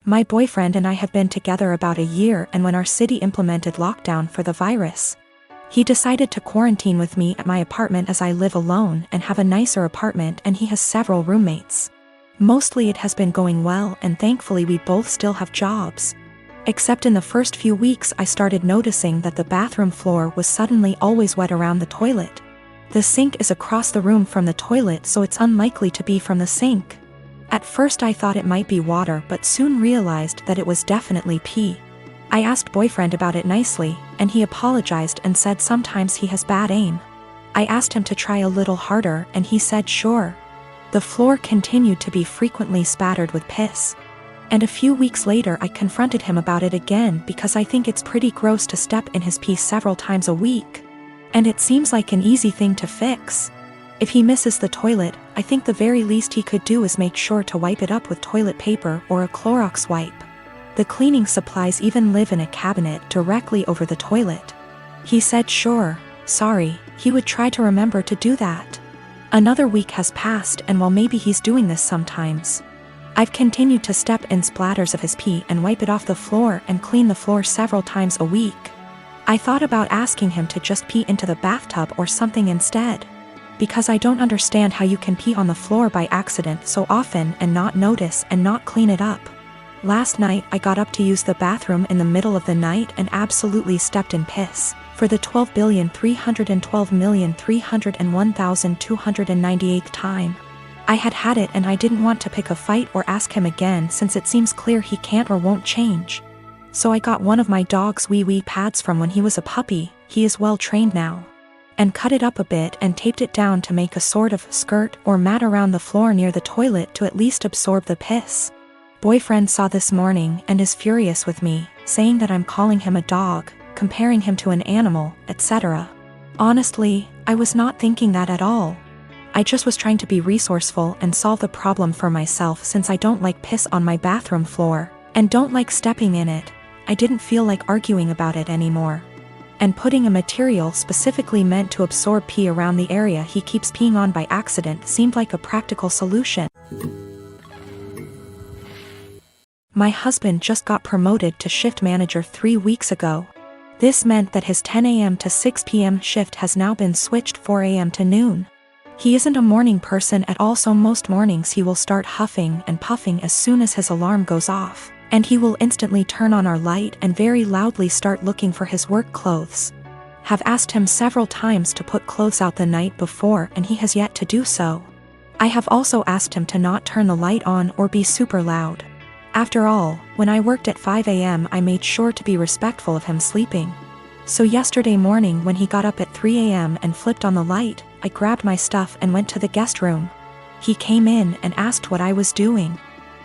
My boyfriend and I have been together about a year, and when our city implemented lockdown for the virus, he decided to quarantine with me at my apartment as I live alone and have a nicer apartment, and he has several roommates. Mostly it has been going well, and thankfully we both still have jobs. Except in the first few weeks I started noticing that the bathroom floor was suddenly always wet around the toilet. The sink is across the room from the toilet, so it's unlikely to be from the sink. At first I thought it might be water, but soon realized that it was definitely pee. I asked boyfriend about it nicely, and he apologized and said sometimes he has bad aim. I asked him to try a little harder, and he said sure. The floor continued to be frequently spattered with piss. And a few weeks later I confronted him about it again because I think it's pretty gross to step in his pee several times a week. And it seems like an easy thing to fix. If he misses the toilet, I think the very least he could do is make sure to wipe it up with toilet paper or a Clorox wipe. The cleaning supplies even live in a cabinet directly over the toilet. He said sure, sorry, he would try to remember to do that. Another week has passed, and while maybe he's doing this sometimes, I've continued to step in splatters of his pee and wipe it off the floor and clean the floor several times a week. I thought about asking him to just pee into the bathtub or something instead, because I don't understand how you can pee on the floor by accident so often and not notice and not clean it up. Last night I got up to use the bathroom in the middle of the night and absolutely stepped in piss, for the 12,312,301,298th time. I had it, and I didn't want to pick a fight or ask him again since it seems clear he can't or won't change. So I got one of my dog's wee pads from when he was a puppy, he is well trained now, and cut it up a bit and taped it down to make a sort of skirt or mat around the floor near the toilet to at least absorb the piss. Boyfriend saw this morning and is furious with me, saying that I'm calling him a dog, comparing him to an animal, etc. Honestly, I was not thinking that at all. I just was trying to be resourceful and solve the problem for myself since I don't like piss on my bathroom floor, and don't like stepping in it. I didn't feel like arguing about it anymore. And putting a material specifically meant to absorb pee around the area he keeps peeing on by accident seemed like a practical solution. My husband just got promoted to shift manager 3 weeks ago. This meant that his 10 a.m. to 6 p.m. shift has now been switched 4 a.m. to noon. He isn't a morning person at all, so most mornings he will start huffing and puffing as soon as his alarm goes off, and he will instantly turn on our light and very loudly start looking for his work clothes. Have asked him several times to put clothes out the night before, and he has yet to do so. I have also asked him to not turn the light on or be super loud. After all, when I worked at 5 a.m. I made sure to be respectful of him sleeping. So yesterday morning when he got up at 3 a.m. and flipped on the light, I grabbed my stuff and went to the guest room. He came in and asked what I was doing.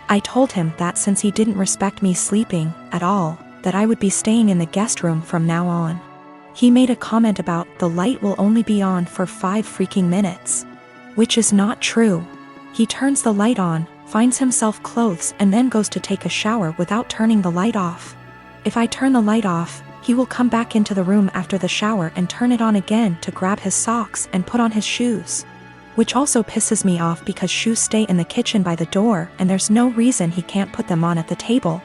I told him that since he didn't respect me sleeping at all, that I would be staying in the guest room from now on. He made a comment about the light will only be on for 5 freaking minutes. Which is not true. He turns the light on, finds himself clothes, and then goes to take a shower without turning the light off. If I turn the light off, he will come back into the room after the shower and turn it on again to grab his socks and put on his shoes. Which also pisses me off because shoes stay in the kitchen by the door and there's no reason he can't put them on at the table.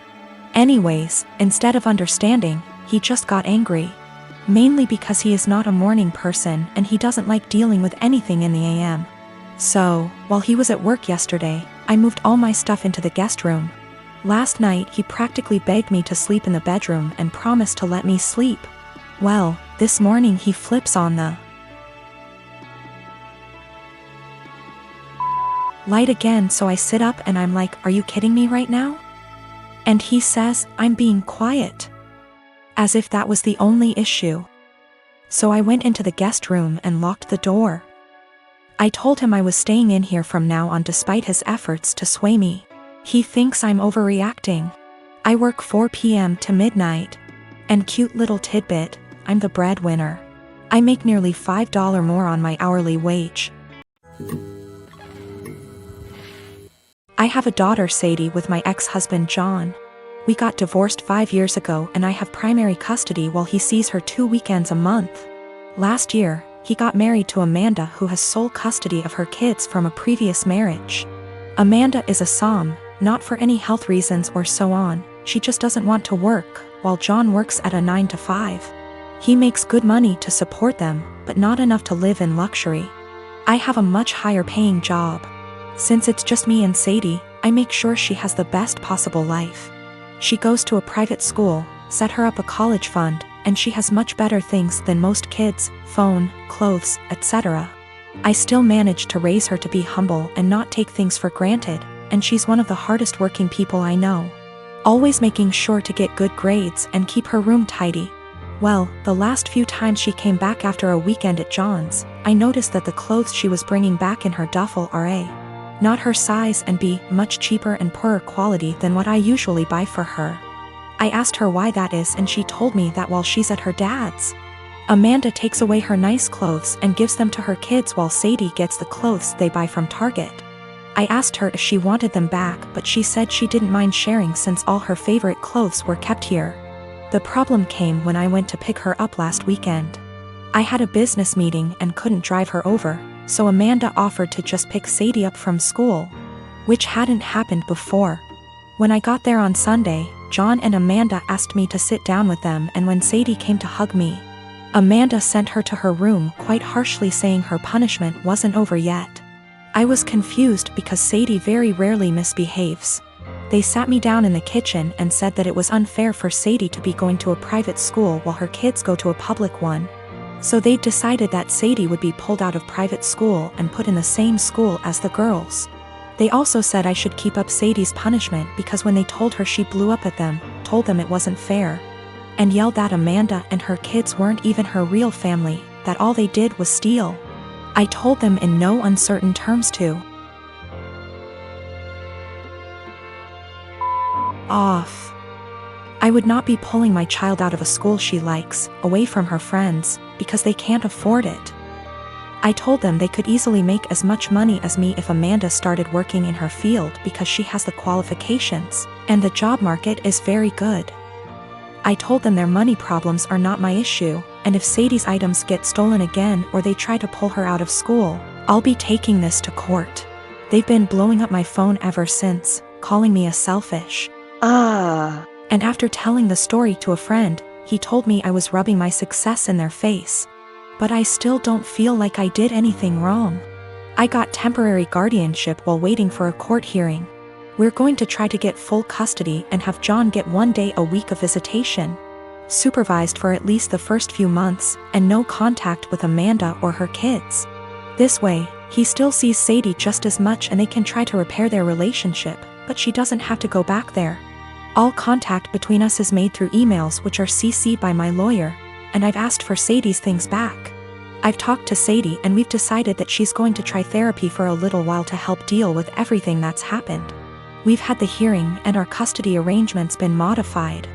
Anyways, instead of understanding, he just got angry. Mainly because he is not a morning person and he doesn't like dealing with anything in the AM. So, while he was at work yesterday, I moved all my stuff into the guest room. Last night he practically begged me to sleep in the bedroom and promised to let me sleep. Well, this morning he flips on the light again, so I sit up and I'm like, are you kidding me right now? And he says, I'm being quiet. As if that was the only issue. So I went into the guest room and locked the door. I told him I was staying in here from now on despite his efforts to sway me. He thinks I'm overreacting. I work 4 p.m. to midnight. And cute little tidbit, I'm the breadwinner. I make nearly $5 more on my hourly wage. I have a daughter, Sadie, with my ex-husband John. We got divorced 5 years ago and I have primary custody while he sees her 2 weekends a month. Last year, he got married to Amanda, who has sole custody of her kids from a previous marriage. Amanda is a som, not for any health reasons or so on, she just doesn't want to work, while John works at a 9 to 5. He makes good money to support them, but not enough to live in luxury. I have a much higher paying job. Since it's just me and Sadie, I make sure she has the best possible life. She goes to a private school, set her up a college fund, and she has much better things than most kids: phone, clothes, etc. I still manage to raise her to be humble and not take things for granted, and she's one of the hardest working people I know. Always making sure to get good grades and keep her room tidy. Well, the last few times she came back after a weekend at John's, I noticed that the clothes she was bringing back in her duffel are A, not her size, and B, much cheaper and poorer quality than what I usually buy for her. I asked her why that is, and she told me that while she's at her dad's, Amanda takes away her nice clothes and gives them to her kids while Sadie gets the clothes they buy from Target. I asked her if she wanted them back, but she said she didn't mind sharing since all her favorite clothes were kept here. The problem came when I went to pick her up last weekend. I had a business meeting and couldn't drive her over, so Amanda offered to just pick Sadie up from school, which hadn't happened before. When I got there on Sunday, John and Amanda asked me to sit down with them, and when Sadie came to hug me, Amanda sent her to her room quite harshly, saying her punishment wasn't over yet. I was confused because Sadie very rarely misbehaves. They sat me down in the kitchen and said that it was unfair for Sadie to be going to a private school while her kids go to a public one. So they decided that Sadie would be pulled out of private school and put in the same school as the girls. They also said I should keep up Sadie's punishment because when they told her, she blew up at them, told them it wasn't fair, and yelled that Amanda and her kids weren't even her real family, that all they did was steal. I told them in no uncertain terms to off. I would not be pulling my child out of a school she likes, away from her friends, because they can't afford it. I told them they could easily make as much money as me if Amanda started working in her field because she has the qualifications, and the job market is very good. I told them their money problems are not my issue, and if Sadie's items get stolen again or they try to pull her out of school, I'll be taking this to court. They've been blowing up my phone ever since, calling me a selfish. And after telling the story to a friend, he told me I was rubbing my success in their face. But I still don't feel like I did anything wrong. I got temporary guardianship while waiting for a court hearing. We're going to try to get full custody and have John get 1 day a week of visitation, supervised for at least the first few months, and no contact with Amanda or her kids. This way, he still sees Sadie just as much and they can try to repair their relationship, but she doesn't have to go back there. All contact between us is made through emails, which are CC'd by my lawyer, and I've asked for Sadie's things back. I've talked to Sadie and we've decided that she's going to try therapy for a little while to help deal with everything that's happened. We've had the hearing and our custody arrangements been modified.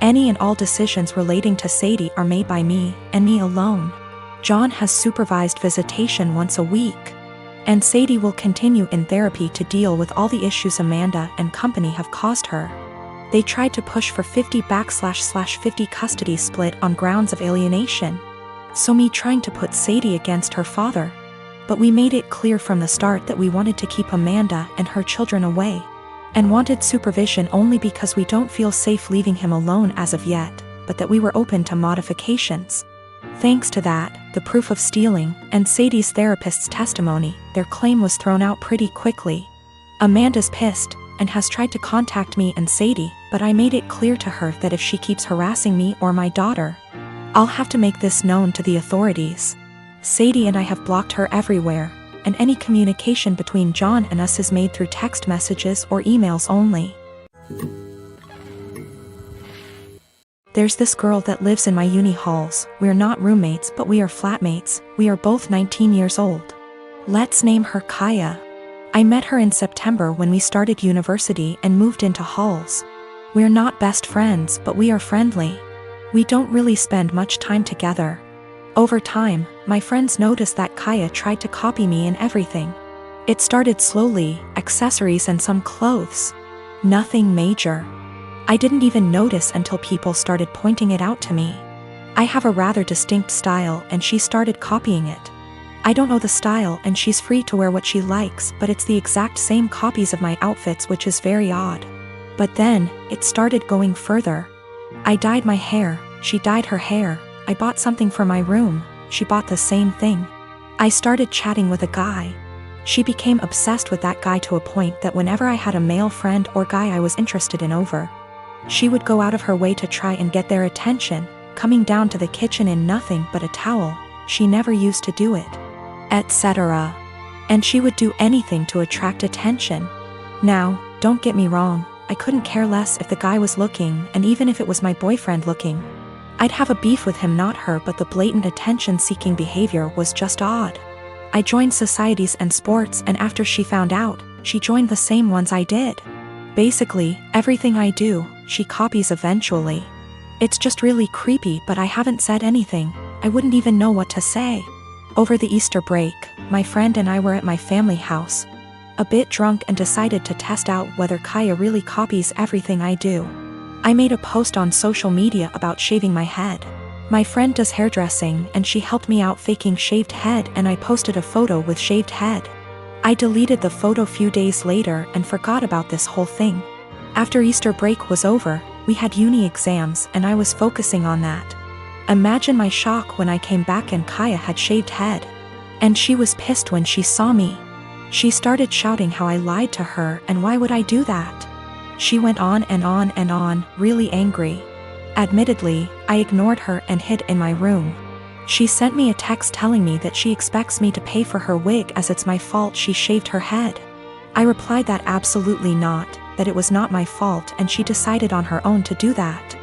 Any and all decisions relating to Sadie are made by me, and me alone. John has supervised visitation once a week, and Sadie will continue in therapy to deal with all the issues Amanda and company have caused her. They tried to push for 50/50 custody split on grounds of alienation. So me trying to put Sadie against her father. But we made it clear from the start that we wanted to keep Amanda and her children away, and wanted supervision only because we don't feel safe leaving him alone as of yet, but that we were open to modifications. Thanks to that, the proof of stealing, and Sadie's therapist's testimony, their claim was thrown out pretty quickly. Amanda's pissed, and has tried to contact me and Sadie, but I made it clear to her that if she keeps harassing me or my daughter, I'll have to make this known to the authorities. Sadie and I have blocked her everywhere, and any communication between John and us is made through text messages or emails only. There's this girl that lives in my uni halls. We're not roommates, but we are flatmates. We are both 19 years old. Let's name her Kaya. I met her in September when we started university and moved into halls. We're not best friends, but we are friendly. We don't really spend much time together. Over time, my friends noticed that Kaya tried to copy me in everything. It started slowly, accessories and some clothes. Nothing major. I didn't even notice until people started pointing it out to me. I have a rather distinct style and she started copying it. I don't know the style and she's free to wear what she likes, but it's the exact same copies of my outfits, which is very odd. But then, it started going further. I dyed my hair, she dyed her hair, I bought something for my room, she bought the same thing. I started chatting with a guy. She became obsessed with that guy to a point that whenever I had a male friend or guy I was interested in over, she would go out of her way to try and get their attention, coming down to the kitchen in nothing but a towel, she never used to do it, etc. And she would do anything to attract attention. Now, don't get me wrong, I couldn't care less if the guy was looking, and even if it was my boyfriend looking. I'd have a beef with him, not her, but the blatant attention-seeking behavior was just odd. I joined societies and sports, and after she found out, she joined the same ones I did. Basically, everything I do, she copies eventually. It's just really creepy, but I haven't said anything, I wouldn't even know what to say. Over the Easter break, my friend and I were at my family house, a bit drunk, and decided to test out whether Kaya really copies everything I do. I made a post on social media about shaving my head. My friend does hairdressing and she helped me out faking shaved head, and I posted a photo with shaved head. I deleted the photo few days later and forgot about this whole thing. After Easter break was over, we had uni exams and I was focusing on that. Imagine my shock when I came back and Kaya had shaved head. And she was pissed when she saw me. She started shouting how I lied to her and why would I do that. She went on and on and on, really angry. Admittedly, I ignored her and hid in my room. She sent me a text telling me that she expects me to pay for her wig as it's my fault she shaved her head. I replied that absolutely not, that it was not my fault and she decided on her own to do that.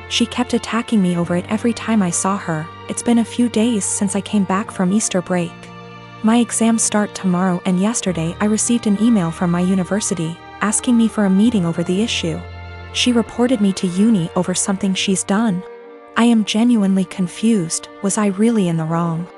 She kept attacking me over it every time I saw her. It's been a few days since I came back from Easter break. My exams start tomorrow, and yesterday I received an email from my university, asking me for a meeting over the issue. She reported me to uni over something she's done. I am genuinely confused, was I really in the wrong?